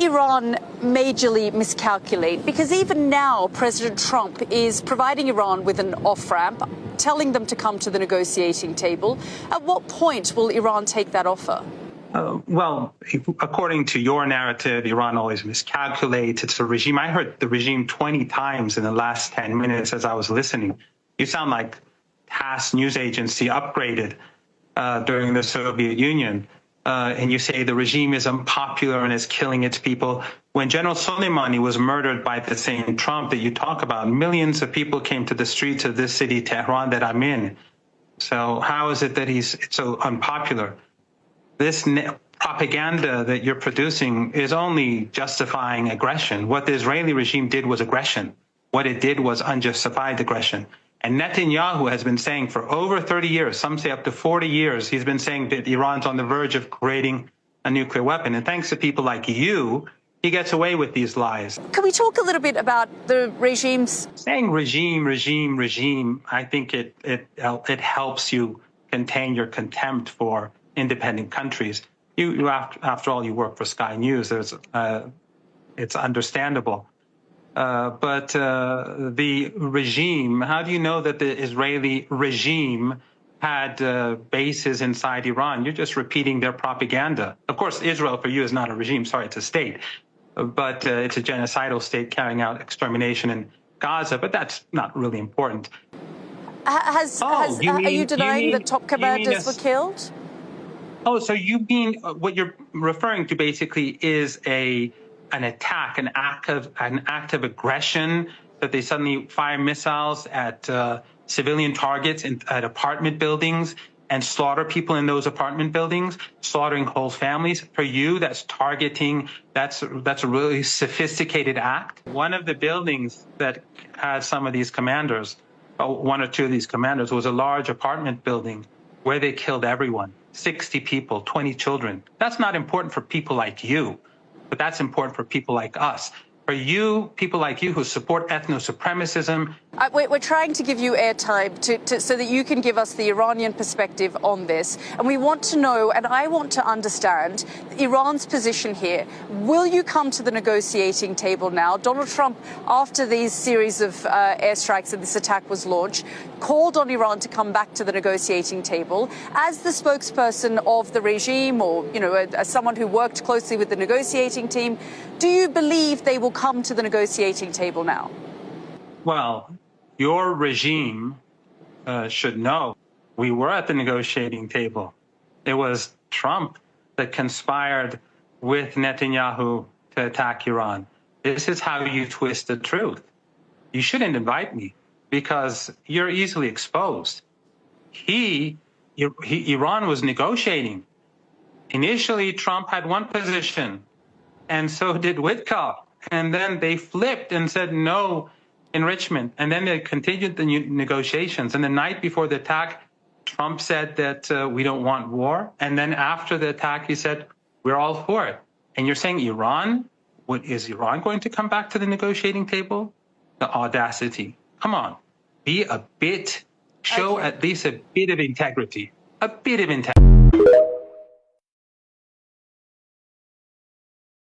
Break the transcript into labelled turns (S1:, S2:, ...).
S1: Iran majorly miscalculate? Because even now, President Trump is providing Iran with an off-ramp, telling them to come to the negotiating table. At what point will Iran take that offer?
S2: Well, according to your narrative, Iran always miscalculates. It's a regime. I heard the regime 20 times in the last 10 minutes as I was listening. You sound like TASS news agency upgraded during the Soviet Union. And you say the regime is unpopular and is killing its people. When General Soleimani was murdered by the same Trump that you talk about, millions of people came to the streets of this city, Tehran, that I'm in. So how is it that he's so unpopular? This propaganda that you're producing is only justifying aggression. What the Israeli regime did was aggression. What it did was unjustified aggression. And Netanyahu has been saying for over 30 years, some say up to 40 years, he's been saying that Iran's on the verge of creating a nuclear weapon. And thanks to people like you, he gets away with these lies.
S1: Can we talk a little bit about the regimes?
S2: Saying regime, I think it helps you contain your contempt for independent countries. You after all, you work for Sky News. It's understandable. But the regime, how do you know that the Israeli regime had bases inside Iran? You're just repeating their propaganda. Of course, Israel for you is not a regime. Sorry, it's a state. But it's a genocidal state carrying out extermination in Gaza. But that's not really important.
S1: Are you denying that top commanders were killed?
S2: Oh, so you mean what you're referring to basically is an attack, an act of aggression, that they suddenly fire missiles at civilian targets at apartment buildings and slaughter people in those apartment buildings, slaughtering whole families. For you, that's targeting. That's a really sophisticated act. One of the buildings that had some of these commanders, one or two of these commanders, was a large apartment building where they killed everyone. 60 people, 20 children. That's not important for people like you, but that's important for people like us. For you, people like you who support ethno-supremacism.
S1: We're trying to give you airtime so that you can give us the Iranian perspective on this. And we want to know, and I want to understand, Iran's position here. Will you come to the negotiating table now? Donald Trump, after these series of airstrikes and this attack was launched, called on Iran to come back to the negotiating table. As the spokesperson of the regime, or as someone who worked closely with the negotiating team, do you believe they will come to the negotiating table now?
S2: Well, your regime should know we were at the negotiating table. It was Trump that conspired with Netanyahu to attack Iran. This is how you twist the truth. You shouldn't invite me because you're easily exposed. Iran was negotiating. Initially, Trump had one position, and so did Witkoff. And then they flipped and said no enrichment. And then they continued the negotiations. And the night before the attack, Trump said that we don't want war. And then after the attack, he said, we're all for it. And you're saying Iran? Is Iran going to come back to the negotiating table? The audacity. Come on. Show at least a bit of integrity. A bit of integrity.